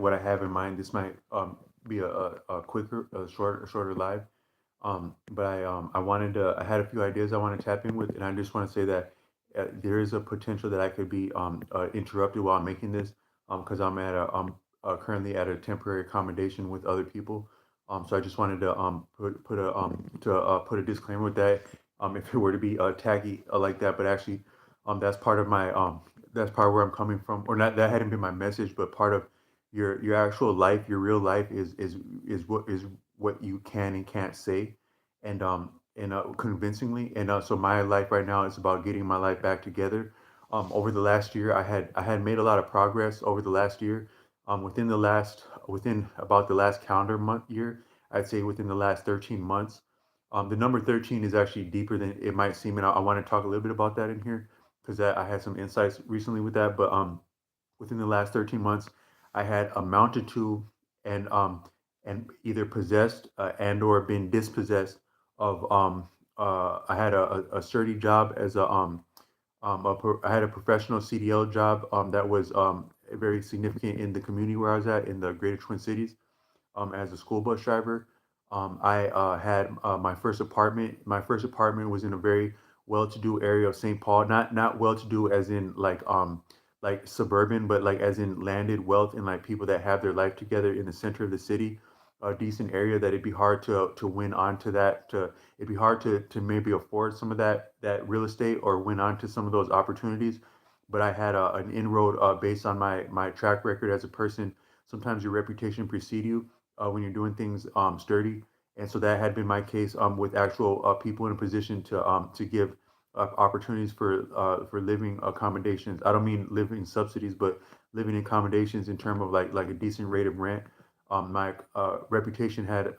what I have in mind. This might be a quicker, a shorter live. But I wanted to. I had a few ideas I want to tap in with, and I just want to say that there is a potential that I could be interrupted while I'm making this, because currently at a temporary accommodation with other people. So I just wanted to put a disclaimer with that. If it were to be taggy like that, but actually, that's part of my that's part of where I'm coming from, or not. That hadn't been my message, but part of your actual life, your real life is what you can and can't say, and convincingly. And so my life right now is about getting my life back together. Over the last year, I had made a lot of progress over the last year. Within about the last calendar month year, I'd say within the last 13 months. The number 13 is actually deeper than it might seem, and I want to talk a little bit about that in here because I had some insights recently with that. But within the last 13 months, I had amounted to and either possessed and or been dispossessed of I had a sturdy job as I had a professional CDL job that was very significant in the community where I was at in the Greater Twin Cities as a school bus driver. I had my first apartment. My first apartment was in a very well-to-do area of St. Paul. Not well-to-do as in like suburban, but like as in landed wealth and like people that have their life together in the center of the city. A decent area that it'd be hard to win onto that. It'd be hard to maybe afford some of that real estate or win onto some of those opportunities. But I had an inroad based on my track record as a person. Sometimes your reputation precedes you when you're doing things sturdy. And so that had been my case with actual people in a position to give opportunities for living accommodations. I don't mean living subsidies, but living accommodations in terms of like a decent rate of rent. My reputation had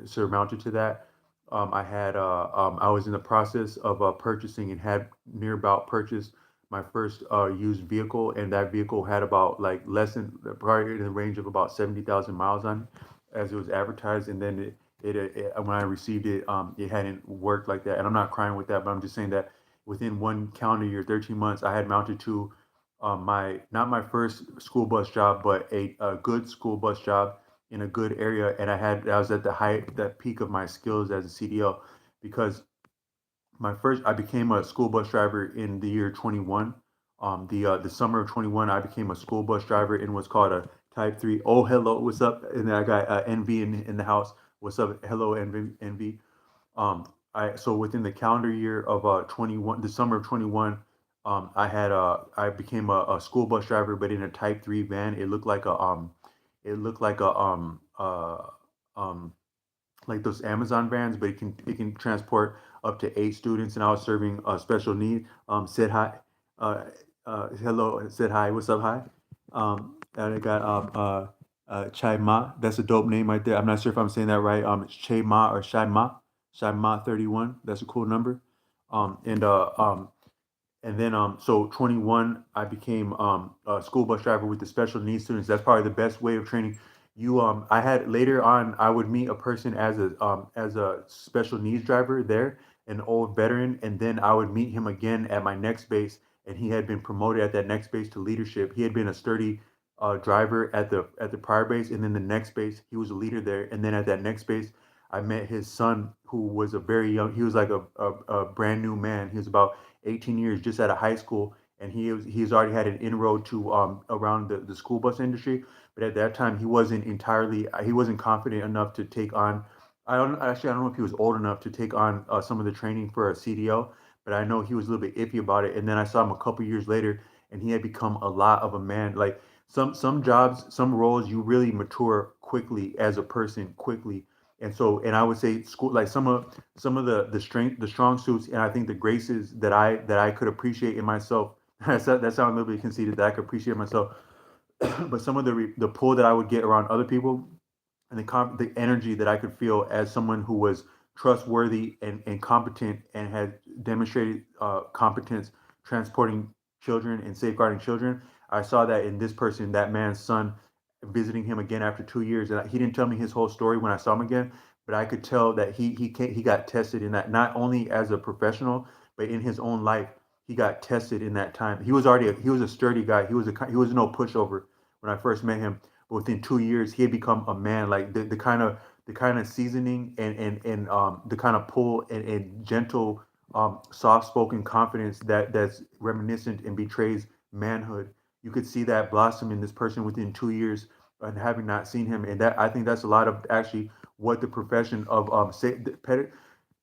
surmounted to that. I was in the process of purchasing and had near about purchased my first used vehicle, and that vehicle had about like less than probably in the range of about 70,000 miles on it, as it was advertised. And then when I received it, it hadn't worked like that. And I'm not crying with that, but I'm just saying that within one calendar year, 13 months, I had mounted to my not my first school bus job, but a good school bus job in a good area, and I was at the height, that peak of my skills as a CDL, because I became a school bus driver in the year 21. The summer of 21, I became a school bus driver in what's called a Type 3. Oh, hello, what's up? And then I got NV in the house. What's up? Hello, NV. I so within the calendar year of 21, the summer of 21, I became a school bus driver, but in a Type 3 van. It looked um like those Amazon vans, but it can transport up to 8 students. And I was serving special need. Said hi, hello, said hi. What's up, hi? And I got Chai Ma. That's a dope name right there. I'm not sure if I'm saying that right. It's Chai Ma or Shai Ma. Shai Ma 31. That's a cool number. Um, and uh, um, and then so 21, I became a school bus driver with the special needs students. That's probably the best way of training. I had later on, I would meet a person as a special needs driver there, an old veteran, and then I would meet him again at my next base, and he had been promoted at that next base to leadership. He had been a sturdy driver at the prior base, and then the next base he was a leader there, and then at that next base I met his son, who was a very young. He was like a brand new man. He was about 18 years just out of high school, and he's already had an inroad to around the school bus industry. But at that time, he wasn't confident enough to take on. I don't know if he was old enough to take on some of the training for a CDL, but I know he was a little bit iffy about it. And then I saw him a couple years later, and he had become a lot of a man. Like some jobs, some roles, you really mature quickly as a person quickly. And so, and I would say school, like some of the strong suits, and I think the graces that I could appreciate in myself. That sounds a little bit conceited, that I could appreciate myself. But some of the pull that I would get around other people, and the energy that I could feel as someone who was trustworthy and competent and had demonstrated competence transporting children and safeguarding children. I saw that in this person, that man's son, visiting him again after 2 years, and he didn't tell me his whole story when I saw him again, but I could tell that he got tested in that, not only as a professional, but in his own life. He got tested in that time. He was a sturdy guy. He was no pushover when I first met him. but within 2 years he had become a man. Like the kind of seasoning and the kind of pull and gentle soft spoken confidence that's reminiscent and betrays manhood. You could see that blossom in this person within 2 years, and having not seen him, and that I think that's a lot of actually what the profession of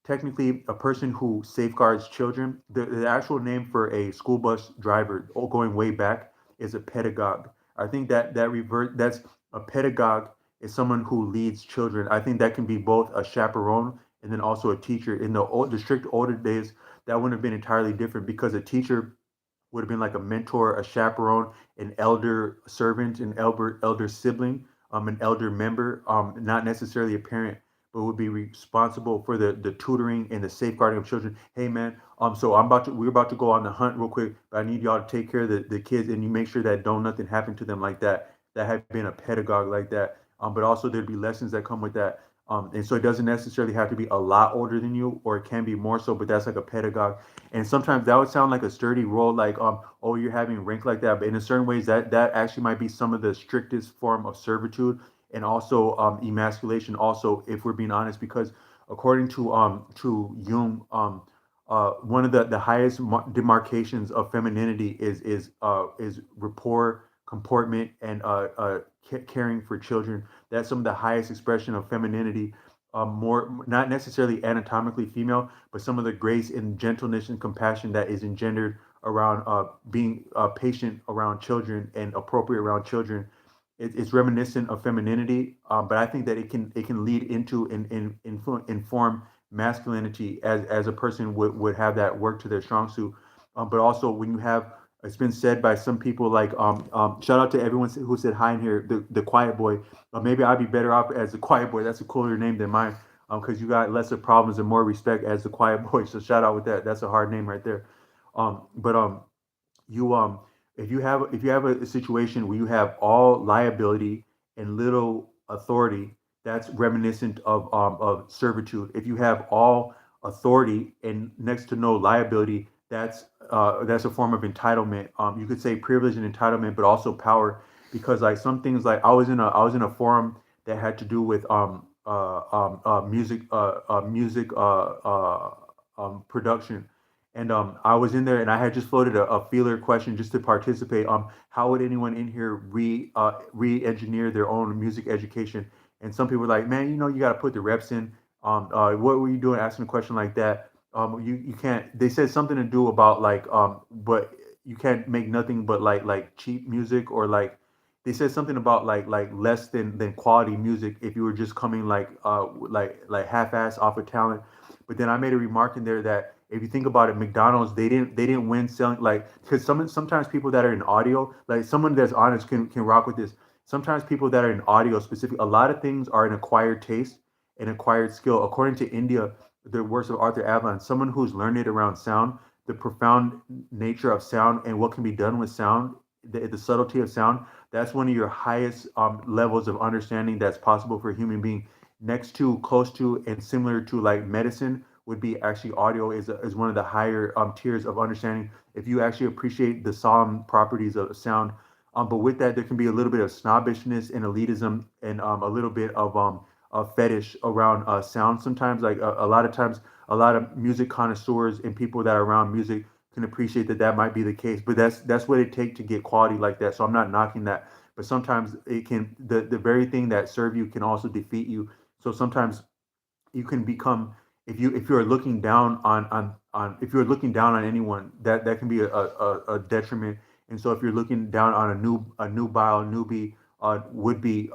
technically a person who safeguards children. The actual name for a school bus driver, going way back, is a pedagogue. I think that's a pedagogue is someone who leads children. I think that can be both a chaperone and then also a teacher. In the strict older days, that wouldn't have been entirely different, because a teacher would have been like a mentor, a chaperone, an elder servant, an elder sibling, an elder member, not necessarily a parent, but would be responsible for the tutoring and the safeguarding of children. Hey man, so we're about to go on the hunt real quick, but I need y'all to take care of the kids, and you make sure that don't nothing happen to them like that. That had been a pedagogue like that. But also there'd be lessons that come with that. And so it doesn't necessarily have to be a lot older than you, or it can be more so, but that's like a pedagogue. And sometimes that would sound like a sturdy role, like oh, you're having rank like that, but in a certain ways that actually might be some of the strictest form of servitude, and also emasculation. Also, if we're being honest, because according to Jung, one of the highest demarcations of femininity is rapport, comportment, and caring for children. That's some of the highest expression of femininity. More not necessarily anatomically female, but some of the grace and gentleness and compassion that is engendered around being patient around children and appropriate around children. It's reminiscent of femininity, but I think that it can lead into and inform masculinity, as a person would have that work to their strong suit. But also when you have, it's been said by some people, like shout out to everyone who said hi in here, the quiet boy. Maybe I'd be better off as the quiet boy. That's a cooler name than mine, because you got lesser problems and more respect as the quiet boy. So shout out with that. That's a hard name right there. But you if you have a situation where you have all liability and little authority, that's reminiscent of servitude. If you have all authority and next to no liability, that's a form of entitlement. You could say privilege and entitlement, but also power, because like some things, like I was in a forum that had to do with music production, and I was in there, and I had just floated a feeler question just to participate. How would anyone in here re-engineer their own music education? And some people were like, man, you got to put the reps in. What were you doing asking a question like that? You can't. They said something to do about like, but you can't make nothing but like cheap music, or like they said something about like less than quality music if you were just coming like half-ass off of talent. But then I made a remark in there that if you think about it, McDonald's, they didn't win selling, like, because sometimes people that are in audio, like someone that's honest can rock with this. Sometimes people that are in audio specific, a lot of things are an acquired taste, an acquired skill. According to India, the works of Arthur Avalon, someone who's learned it around sound, the profound nature of sound and what can be done with sound, the subtlety of sound, that's one of your highest levels of understanding that's possible for a human being. Next to, close to, and similar to like medicine would be actually audio is one of the higher tiers of understanding if you actually appreciate the solemn properties of sound. But with that, there can be a little bit of snobbishness and elitism, and a little bit of fetish around sound. Sometimes, like a lot of times, a lot of music connoisseurs and people that are around music can appreciate that might be the case. But that's what it takes to get quality like that. So I'm not knocking that. But sometimes the very thing that serve you can also defeat you. So sometimes you can become, if you're looking down on if you're looking down on anyone, that can be a detriment. And so if you're looking down on a nubile, newbie, would be,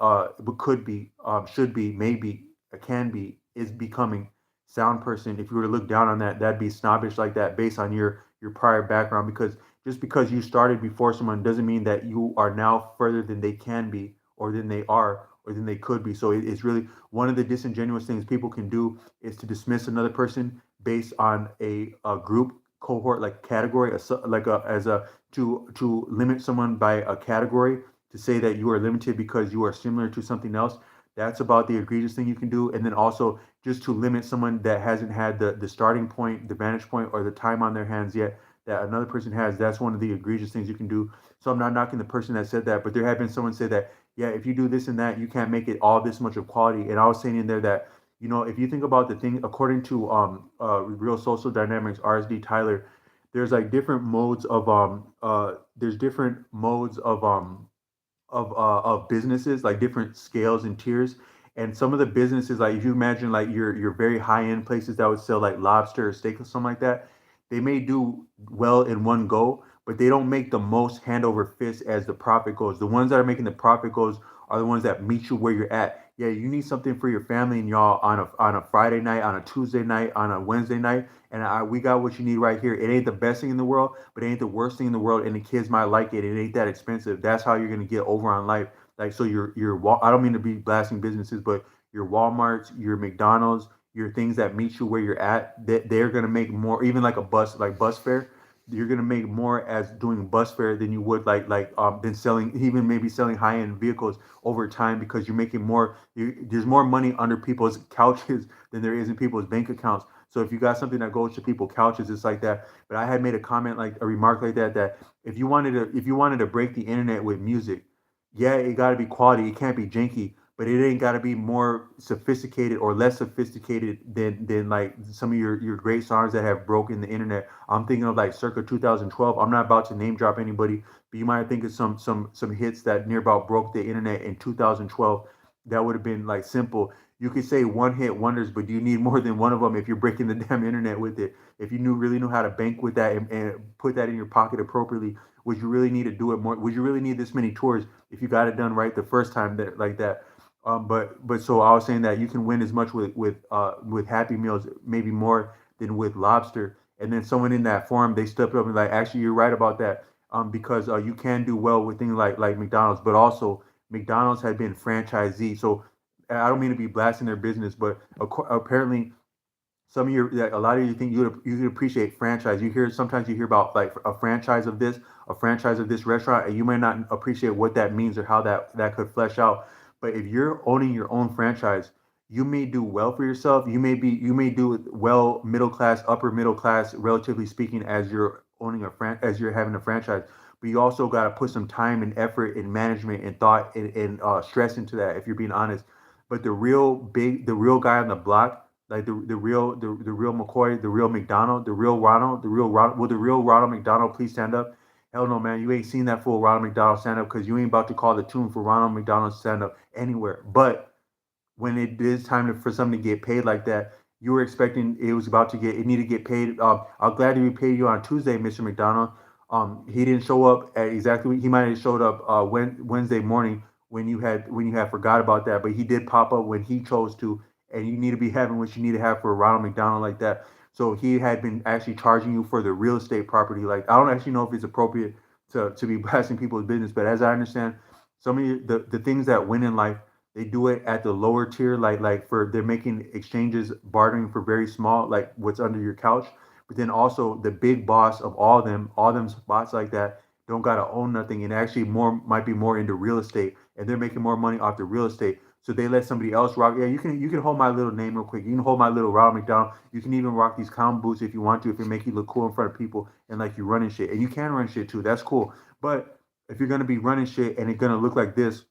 could be, should be, maybe, can be, is becoming sound person, if you were to look down on that, that'd be snobbish like that based on your prior background. Because just because you started before someone doesn't mean that you are now further than they can be, or than they are, or than they could be. So it's really one of the disingenuous things people can do is to dismiss another person based on a group, cohort, like category, like a as a to limit someone by a category, to say that you are limited because you are similar to something else. That's about the egregious thing you can do. And then also just to limit someone that hasn't had the starting point, the vantage point, or the time on their hands yet that another person has. That's one of the egregious things you can do. So I'm not knocking the person that said that, but there have been someone say that yeah, if you do this and that, you can't make it all this much of quality. And I was saying in there that, if you think about the thing, according to Real Social Dynamics, RSD Tyler, there's like different modes of there's different modes of businesses, like different scales and tiers. And some of the businesses, like if you imagine like your very high end places that would sell like lobster or steak or something like that, they may do well in one go, but they don't make the most hand over fist as the profit goes. The ones that are making the profit goes are the ones that meet you where you're at. Yeah, you need something for your family and y'all on a Friday night, on a Tuesday night, on a Wednesday night, and we got what you need right here. It ain't the best thing in the world, but it ain't the worst thing in the world, and the kids might like it. It ain't that expensive. That's how you're gonna get over on life. Like so, I don't mean to be blasting businesses, but your WalMarts, your McDonald's, your things that meet you where you're at, that they're gonna make more. Even like a bus, like bus fare, you're gonna make more as doing bus fare than you would than selling, even maybe selling high end vehicles over time, because you're making more. There's more money under people's couches than there is in people's bank accounts. So if you got something that goes to people's couches, it's like that. But I had made a comment, like a remark like that, that if you wanted to break the internet with music, yeah, it got to be quality. It can't be janky, but it ain't got to be more sophisticated or less sophisticated than like some of your great songs that have broken the internet. I'm thinking of like circa 2012. I'm not about to name drop anybody, but you might think of some hits that near about broke the internet in 2012. That would have been like simple. You could say one hit wonders, but you need more than one of them if you're breaking the damn internet with it. If you really knew how to bank with that and put that in your pocket appropriately, would you really need to do it more? Would you really need this many tours if you got it done right the first time that like that? But so I was saying that you can win as much with Happy Meals, maybe more than with lobster. And then someone in that forum, they stepped up and like, actually, you're right about that. Because you can do well with things like McDonald's, but also McDonald's had been franchisee. So I don't mean to be blasting their business, but apparently some of your like, a lot of you think you would appreciate franchise. Sometimes you hear about like a franchise of this restaurant, and you might not appreciate what that means or how that could flesh out. But if you're owning your own franchise, you may do well for yourself. You may do well, middle class, upper middle class, relatively speaking, as you're as you're having a franchise. But you also got to put some time and effort and management and thought and stress into that, if you're being honest. But the real guy on the block, like the real McCoy, the real McDonald, will the real Ronald McDonald please stand up? Hell no, man. You ain't seen that fool Ronald McDonald stand up, because you ain't about to call the tune for Ronald McDonald to stand up anywhere. But when it is time for something to get paid like that, you were expecting it needed to get paid. I'm glad to be paid you on Tuesday, Mr. McDonald. He didn't show up at exactly. He might have showed up Wednesday morning when you had forgot about that, but he did pop up when he chose to, and you need to be having what you need to have for Ronald McDonald like that. So he had been actually charging you for the real estate property. Like, I don't actually know if it's appropriate to be blasting people's business, but as I understand, some of the things that win in life, they do it at the lower tier, like for they're making exchanges, bartering for very small, like what's under your couch. But then also the big boss of all them spots like that don't gotta own nothing, and actually more might be more into real estate, and they're making more money off the real estate. So they let somebody else rock. Yeah, you can hold my little name real quick. You can hold my little Ronald McDonald. You can even rock these clown boots if you want to, if it make you look cool in front of people and like you running shit. And you can run shit too. That's cool. But if you're gonna be running shit and it's gonna look like this,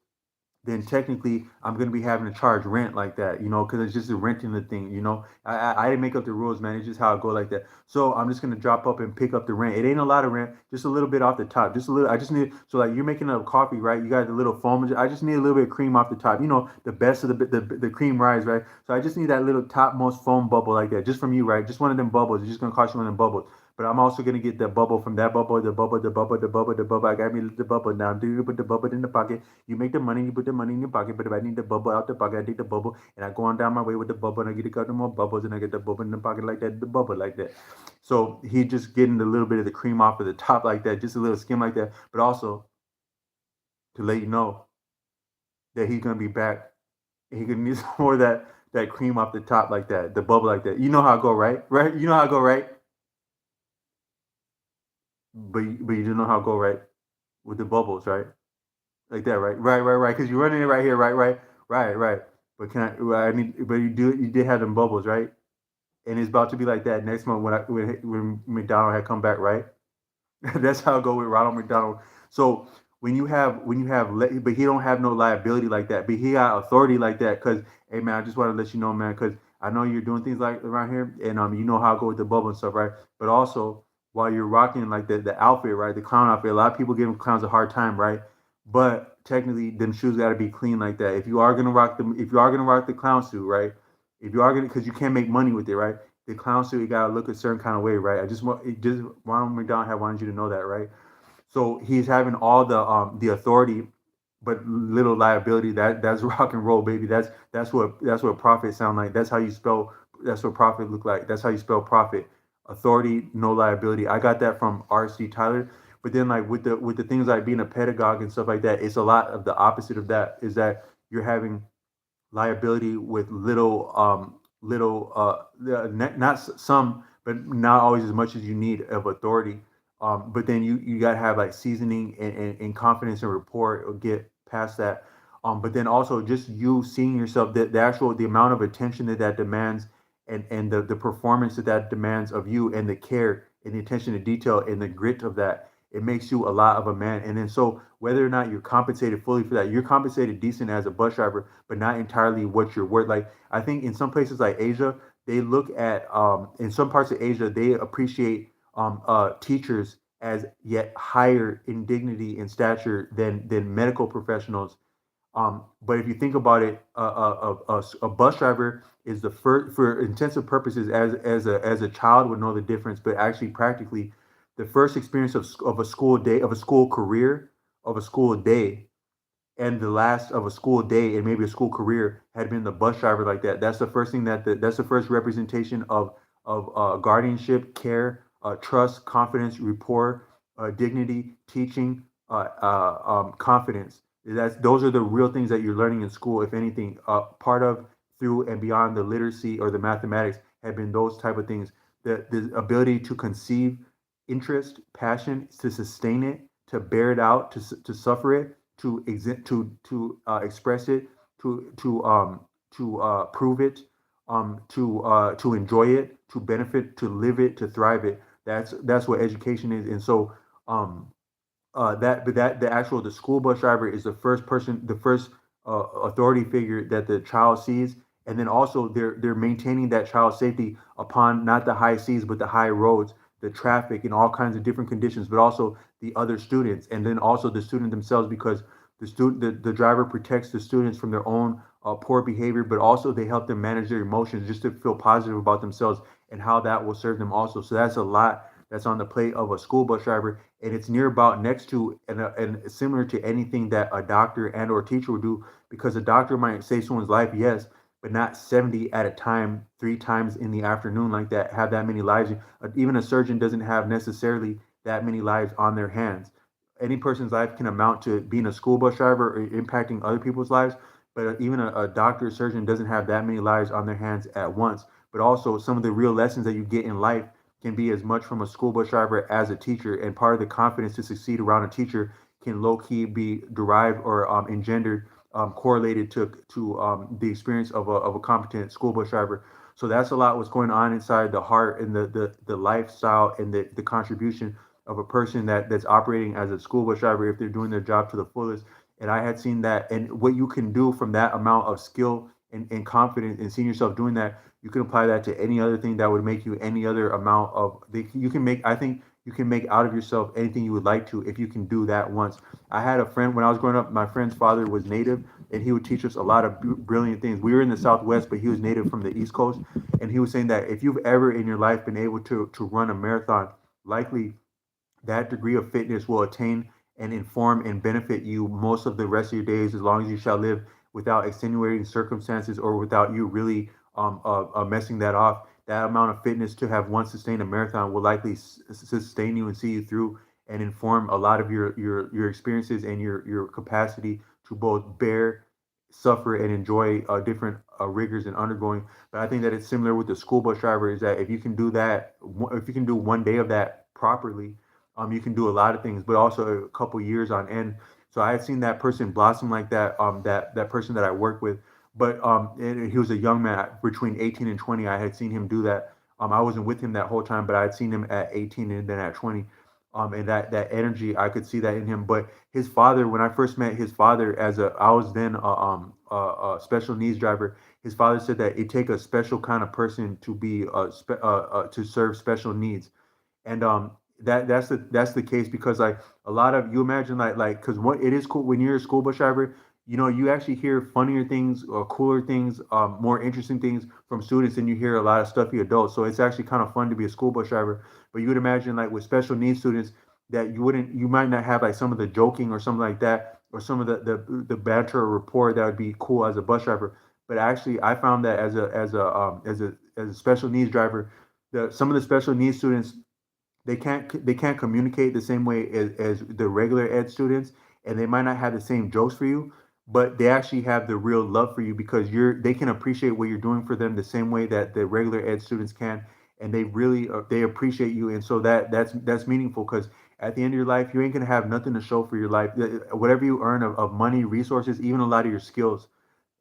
then technically I'm gonna be having to charge rent like that, because it's just a renting the thing, I didn't make up the rules, man. It's just how it go like that. So I'm just gonna drop up and pick up the rent. It ain't a lot of rent, just a little bit off the top, just a little. I just need so like you're making a coffee, right? You got the little foam. I just need a little bit of cream off the top. The best of the cream rise, right? So I just need that little topmost foam bubble like that, just from you, right? Just one of them bubbles. It's just gonna cost you one of them bubbles. But I'm also gonna get the bubble from that bubble, the bubble, the bubble, the bubble, the bubble. I got me the bubble now. Do you put the bubble in the pocket? You make the money, you put the money in your pocket. But if I need the bubble out the pocket, I take the bubble and I go on down my way with the bubble and I get a couple more bubbles and I get the bubble in the pocket like that, the bubble like that. So he just getting a little bit of the cream off of the top like that, just a little skim like that. But also to let you know that he's gonna be back. He gonna need some more of that cream off the top like that, the bubble like that. You know how I go, right? Right? You know how I go, right? But you do know how I go, right? With the bubbles, right? Like that, right? Right. Because you're running it right here, right. But I need, but you did have them bubbles, right? And it's about to be like that next month when McDonald had come back, right? That's how I go with Ronald McDonald. So but he don't have no liability like that, but he got authority like that. Because hey man, I just want to let you know, man, because I know you're doing things like around here, and you know how I go with the bubble and stuff, right? But also while you're rocking like the outfit, right, the clown outfit, a lot of people give clowns a hard time, right? But technically, them shoes got to be clean like that. If you are gonna rock the clown suit, right? If you are gonna, because you can't make money with it, right? The clown suit, you gotta look a certain kind of way, right? I just want it just Ronald McDonald had wanted you to know that, right? So he's having all the authority, but little liability. That's rock and roll, baby. That's what profit sound like. That's how you spell. That's what profit look like. That's how you spell profit. Authority, no liability. I got that from R.C. Tyler. But then like with the things like being a pedagogue and stuff like that, it's a lot of the opposite of that. Is that you're having liability with not some, but not always as much as you need of authority. But then you got to have like seasoning and confidence and rapport or get past that. But then also just you seeing yourself, the amount of attention that demands, and the performance that demands of you, and the care and the attention to detail and the grit of that, it makes you a lot of a man. And then so whether or not you're compensated fully for that, you're compensated decent as a bus driver, but not entirely what you're worth. Like I think in some places like Asia, they look at in some parts of Asia, they appreciate teachers as yet higher in dignity and stature than medical professionals. But if you think about it, a bus driver is the first, for intensive purposes, as a child would know the difference, but actually practically, the first experience of a school day, of a school career, of a school day, and the last of a school day and maybe a school career had been the bus driver like that. That's the first thing that's the first representation of guardianship, care, trust, confidence, rapport, dignity, teaching, confidence. Those are the real things that you're learning in school. If anything, part of, through and beyond the literacy or the mathematics, have been those type of things. The ability to conceive interest, passion, to sustain it, to bear it out, to suffer it, express it, to prove it, to enjoy it, to benefit, to live it, to thrive it. That's what education is. And so the school bus driver is the first authority figure that the child sees, and then also they're maintaining that child's safety upon not the high seas but the high roads, the traffic, and all kinds of different conditions, but also the other students, and then also the student themselves, because the driver protects the students from their own poor behavior, but also they help them manage their emotions just to feel positive about themselves, and how that will serve them also. So that's a lot that's on the plate of a school bus driver, and it's near about next to, and similar to anything that a doctor and or teacher would do, because a doctor might save someone's life, yes, but not 70 at a time, 3 times in the afternoon like that, have that many lives. Even a surgeon doesn't have necessarily that many lives on their hands. Any person's life can amount to being a school bus driver or impacting other people's lives, but even a doctor or surgeon doesn't have that many lives on their hands at once. But also, some of the real lessons that you get in life can be as much from a school bus driver as a teacher. And part of the confidence to succeed around a teacher can low key be derived or engendered, correlated to the experience of a competent school bus driver. So that's a lot what's going on inside the heart and the lifestyle and the contribution of a person that's operating as a school bus driver, if they're doing their job to the fullest. And I had seen that, and what you can do from that amount of skill and confidence, and seeing yourself doing that, you can apply that to any other thing that would make you any other amount of, you can make, I think you can make out of yourself anything you would like to, if you can do that once. I had a friend when I was growing up, my friend's father was native, and he would teach us a lot of brilliant things. We were in the Southwest, but he was native from the East Coast. And he was saying that if you've ever in your life been able to run a marathon, likely that degree of fitness will attain and inform and benefit you most of the rest of your days, as long as you shall live, without extenuating circumstances or without you really messing that off. That amount of fitness to have once sustained a marathon will likely sustain you and see you through, and inform a lot of your experiences and your capacity to both bear, suffer, and enjoy different rigors and undergoing. But I think that it's similar with the school bus driver, is that if you can do that, if you can do one day of that properly, you can do a lot of things, but also a couple years on end. So I had seen that person blossom like that. That person that I work with, but and he was a young man between 18 and 20. I had seen him do that. I wasn't with him that whole time, but I had seen him at 18 and then at 20. And that energy, I could see that in him. But his father, when I first met his father, I was then a special needs driver. His father said that it take a special kind of person to be to serve special needs. And that's the case, because like a lot of, you imagine, like because what it is cool when you're a school bus driver, you actually hear funnier things or cooler things, more interesting things from students than you hear a lot of stuffy adults. So it's actually kind of fun to be a school bus driver. But you would imagine, like, with special needs students, that you might not have like some of the joking or something like that, or some of the banter or rapport that would be cool as a bus driver. But actually, I found that as a special needs driver, some of the special needs students, they can't communicate the same way as the regular ed students, and they might not have the same jokes for you, but they actually have the real love for you, because they can appreciate what you're doing for them the same way that the regular ed students can. And they really they appreciate you, and so that's meaningful, because at the end of your life, you ain't gonna have nothing to show for your life. Whatever you earn of money, resources, even a lot of your skills,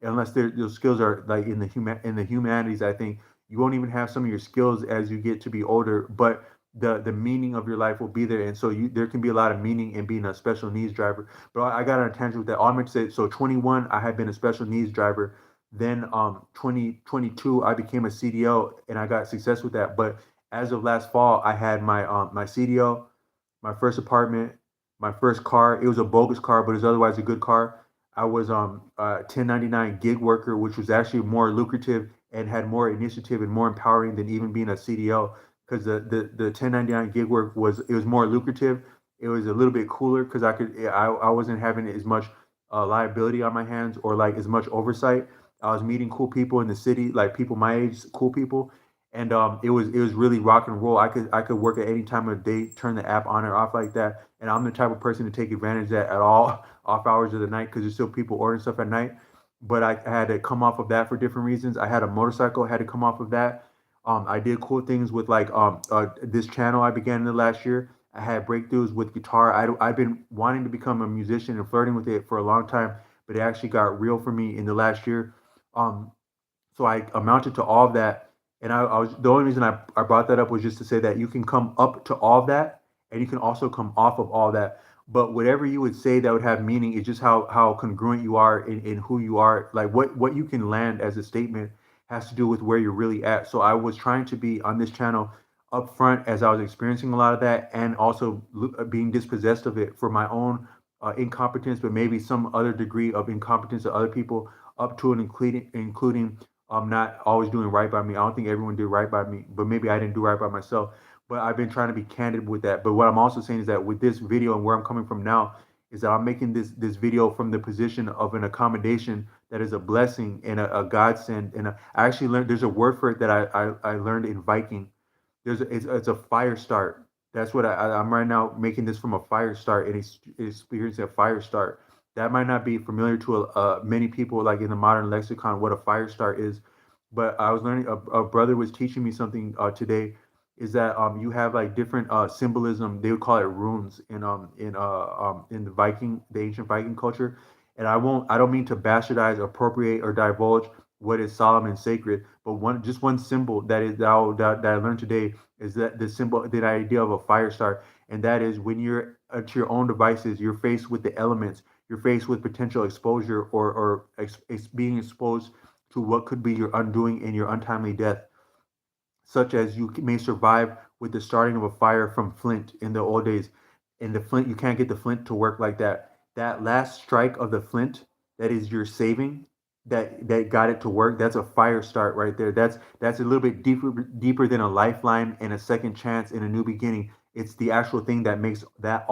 unless those skills are like in the humanities, I think you won't even have some of your skills as you get to be older. But the meaning of your life will be there, and so there can be a lot of meaning in being a special needs driver. But I got on a tangent with that. All I meant to say, so 21, I had been a special needs driver. Then 2022, I became a CDO, and I got success with that. But as of last fall, I had my CDO, my first apartment, my first car. It was a bogus car, but it was otherwise a good car. I was 1099 gig worker, which was actually more lucrative and had more initiative and more empowering than even being a CDO, because the 1099 gig work was more lucrative. It was a little bit cooler because I wasn't having as much liability on my hands, or like as much oversight. I was meeting cool people in the city, like people my age, cool people, and it was really rock and roll. I could work at any time of day, turn the app on or off like that, and I'm the type of person to take advantage of that at all off hours of the night, because there's still people ordering stuff at night. But I had to come off of that for different reasons. I had a motorcycle, had to come off of that. I did cool things with like this channel I began in the last year. I had breakthroughs with guitar. I've been wanting to become a musician and flirting with it for a long time, but it actually got real for me in the last year. Um, so I amounted to all of that. And I was the only reason I brought that up was just to say that you can come up to all of that, and you can also come off of all that. But whatever you would say that would have meaning is just how congruent you are in who you are. Like what you can land as a statement has to do with where you're really at. So I was trying to be on this channel upfront as I was experiencing a lot of that, and also being dispossessed of it for my own incompetence, but maybe some other degree of incompetence of other people, up to and including not always doing right by me. I don't think everyone did right by me, but maybe I didn't do right by myself. But I've been trying to be candid with that. But what I'm also saying is that with this video and where I'm coming from now, is that I'm making this video from the position of an accommodation that is a blessing and a godsend. And I actually learned, there's a word for it that I learned in Viking. It's a fire start. That's what I'm right now, making this from a fire start, and experiencing a fire start. That might not be familiar to many people, like in the modern lexicon, what a fire start is. But I was learning. A brother was teaching me something today. Is that you have like different symbolism? They would call it runes in the ancient Viking culture. And I don't mean to bastardize, appropriate, or divulge what is solemn and sacred. But one symbol that I learned today is that the idea of a fire start, and that is when you're to your own devices, you're faced with the elements, you're faced with potential exposure, or being exposed to what could be your undoing and your untimely death, such as you may survive with the starting of a fire from flint in the old days. In the flint, you can't get the flint to work like that. That last strike of the flint, that is your saving, that got it to work. That's a fire start right there. That's a little bit deeper than a lifeline and a second chance and a new beginning. It's the actual thing that makes that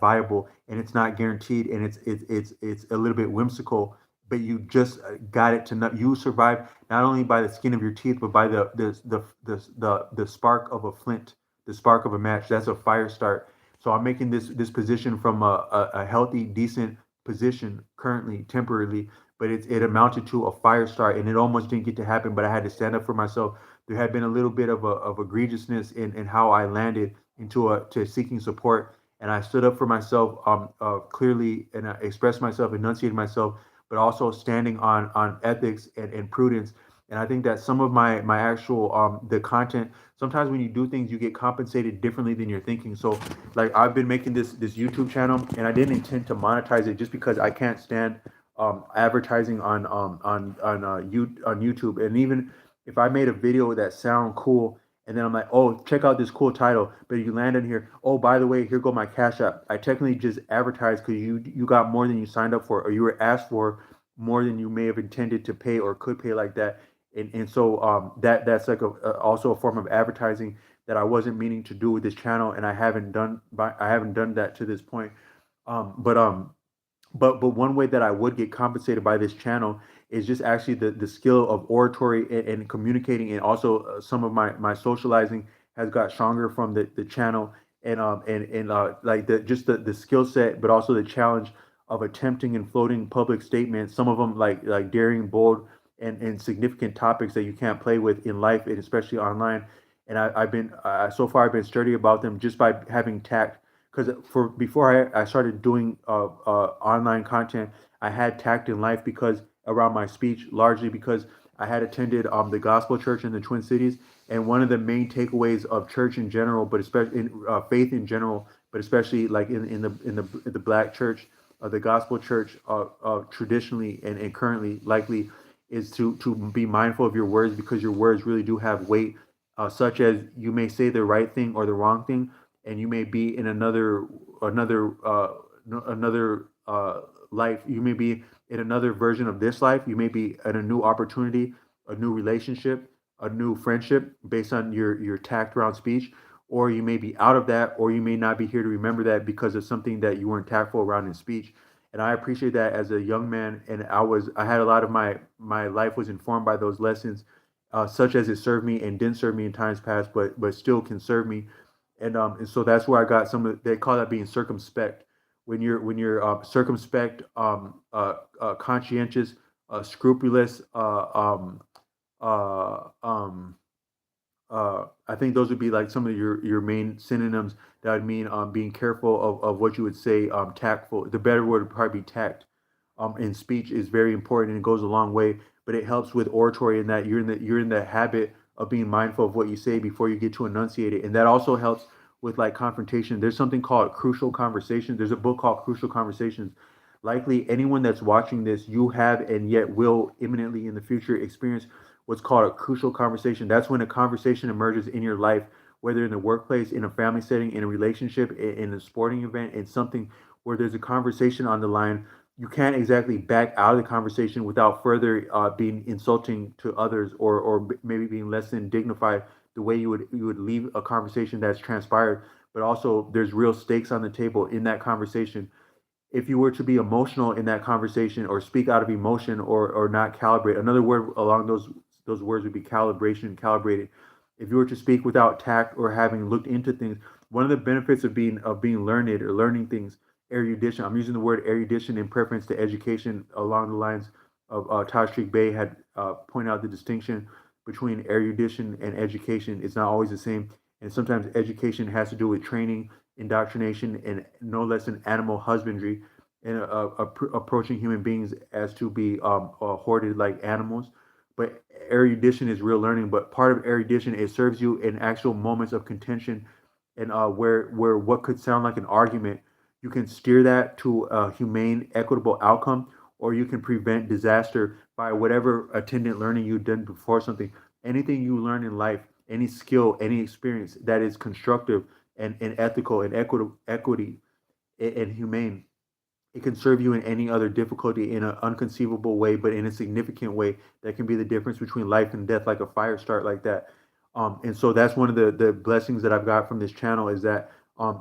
viable, and it's not guaranteed, and it's a little bit whimsical. But you just got it to not you survive not only by the skin of your teeth, but by the spark of a flint, the spark of a match. That's a fire start. So I'm making this position from a healthy, decent position currently, temporarily, but it amounted to a fire start, and it almost didn't get to happen. But I had to stand up for myself. There had been a little bit of egregiousness in how I landed into to seeking support, and I stood up for myself clearly, and I expressed myself, enunciated myself, but also standing on ethics and prudence. And I think that some of my actual the content, sometimes when you do things you get compensated differently than you're thinking. So like I've been making this YouTube channel and I didn't intend to monetize it just because I can't stand advertising on YouTube. And even if I made a video that sound cool and then I'm like, oh, check out this cool title, but you land in here, oh, by the way, here go my Cash App. I technically just advertised because you got more than you signed up for, or you were asked for more than you may have intended to pay or could pay like that. And so that's like also a form of advertising that I wasn't meaning to do with this channel, and I haven't done that to this point. But one way that I would get compensated by this channel is just actually the skill of oratory and communicating, and also some of my socializing has got stronger from the channel, and like the skill set, but also the challenge of attempting and floating public statements. Some of them like daring, bold, and significant topics that you can't play with in life and especially online. And I've been so far I've been sturdy about them just by having tact, because for before I started doing online content, I had tact in life because around my speech, largely because I had attended the gospel church in the Twin Cities, and one of the main takeaways of church in general, but especially in faith in general, but especially like in the black church, the gospel church, traditionally and currently likely, is to be mindful of your words, because your words really do have weight, such as you may say the right thing or the wrong thing, and you may be in another another life. You may be in another version of this life. You may be in a new opportunity, a new relationship, a new friendship based on your tact around speech, or you may be out of that, or you may not be here to remember that because of something that you weren't tactful around in speech. And I appreciate that as a young man, and I had a lot of my life was informed by those lessons, such as it served me and didn't serve me in times past, but still can serve me. And so that's where I got some of, they call that being circumspect. When you're circumspect, conscientious, scrupulous, uh, um, I think those would be like some of your main synonyms that would mean being careful of what you would say, tactful. The better word would probably be tact. In speech is very important and it goes a long way, but it helps with oratory in that you're in the habit of being mindful of what you say before you get to enunciate it, and that also helps with like confrontation. There's something called crucial conversations. There's a book called Crucial Conversations. Likely anyone that's watching this, you have and yet will imminently in the future experience what's called a crucial conversation. That's when a conversation emerges in your life, whether in the workplace, in a family setting, in a relationship, in a sporting event, in something where there's a conversation on the line. You can't exactly back out of the conversation without further being insulting to others, or maybe being less than dignified the way you would leave a conversation that's transpired. But also, there's real stakes on the table in that conversation. If you were to be emotional in that conversation or speak out of emotion, or not calibrate, another word along those words would be calibration, calibrated. If you were to speak without tact or having looked into things, one of the benefits of being learned or learning things, erudition. I'm using the word erudition in preference to education, along the lines of Taj Bey had pointed out the distinction between erudition and education. It's not always the same, and sometimes education has to do with training, indoctrination, and no less than animal husbandry, and approaching human beings as to be hoarded like animals. But erudition is real learning. But part of erudition, it serves you in actual moments of contention, and where what could sound like an argument, you can steer that to a humane, equitable outcome, or you can prevent disaster by whatever attendant learning you've done before something. Anything you learn in life, any skill, any experience that is constructive and ethical and equity and humane, it can serve you in any other difficulty in an unconceivable way, but in a significant way that can be the difference between life and death, like a fire start like that. And so that's one of the blessings that I've got from this channel, is that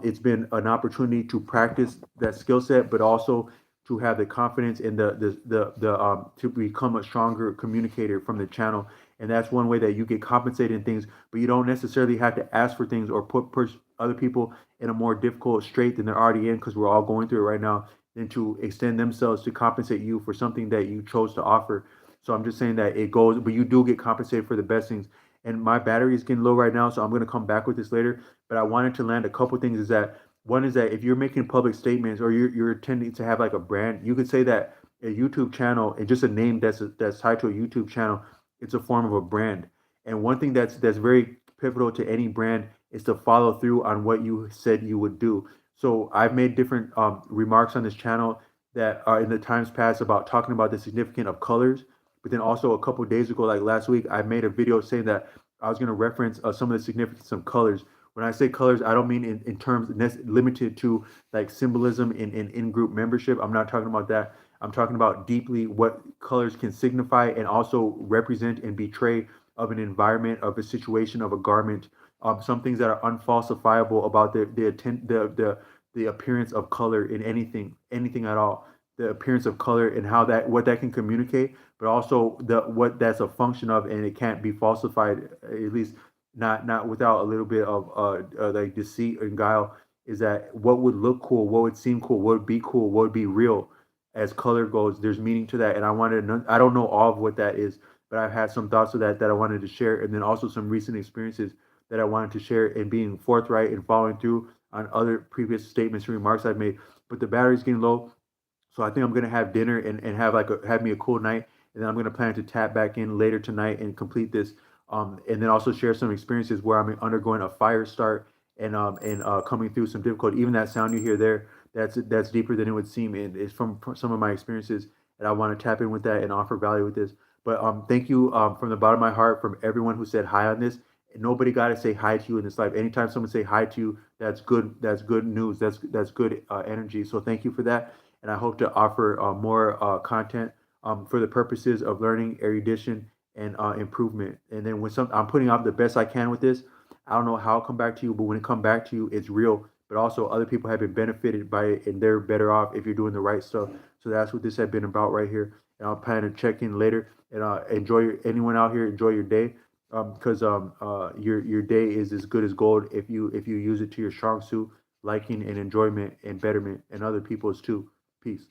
it's been an opportunity to practice that skill set, but also to have the confidence and the to become a stronger communicator from the channel. And that's one way that you get compensated in things, but you don't necessarily have to ask for things or push other people in a more difficult strait than they're already in, because we're all going through it right now, than to extend themselves to compensate you for something that you chose to offer. So I'm just saying that it goes, but you do get compensated for the best things. And my battery is getting low right now, so I'm going to come back with this later. But I wanted to land a couple things. Is that one is that if you're making public statements, or you're tending to have like a brand, you could say that a YouTube channel and just a name that's tied to a YouTube channel it's a form of a brand. And one thing that's very pivotal to any brand is to follow through on what you said you would do. So I've made different remarks on this channel that are in the times past about talking about the significance of colors. But then also a couple of days ago, like last week, I made a video saying that I was going to reference some of the significance of colors. When I say colors, I don't mean in terms limited to like symbolism in group membership. I'm not talking about that. I'm talking about deeply what colors can signify and also represent and betray of an environment, of a situation, of a garment. Some things that are unfalsifiable about the appearance of color in anything at all. The appearance of color and how that what that can communicate, but also the what that's a function of, and it can't be falsified. At least not without a little bit of like deceit and guile. Is that what would look cool, what would seem cool, what would be cool, what would be real as color goes. There's meaning to that, and I wanted to know, I don't know all of what that is, but I've had some thoughts of that I wanted to share, and then also some recent experiences that I wanted to share, and being forthright and following through on other previous statements and remarks I've made. But the battery's getting low, so I think I'm gonna have dinner and have have me a cool night, and then I'm gonna plan to tap back in later tonight and complete this. And then also share some experiences where I'm undergoing a fire start and coming through some difficulty. Even that sound you hear there, that's deeper than it would seem, and it's from some of my experiences. And I want to tap in with that and offer value with this. But thank you from the bottom of my heart from everyone who said hi on this. Nobody got to say hi to you in this life. Anytime someone say hi to you, that's good. That's good news. That's good energy. So thank you for that. And I hope to offer more content for the purposes of learning, erudition, and improvement. And then when I'm putting out the best I can with this. I don't know how it'll come back to you, but when it come back to you, it's real. But also, other people have been benefited by it, and they're better off if you're doing the right stuff. So that's what this has been about right here. And I'll plan to check in later. And anyone out here enjoy your day, because your day is as good as gold if you use it to your strong suit, liking and enjoyment and betterment, and other people's too. Peace.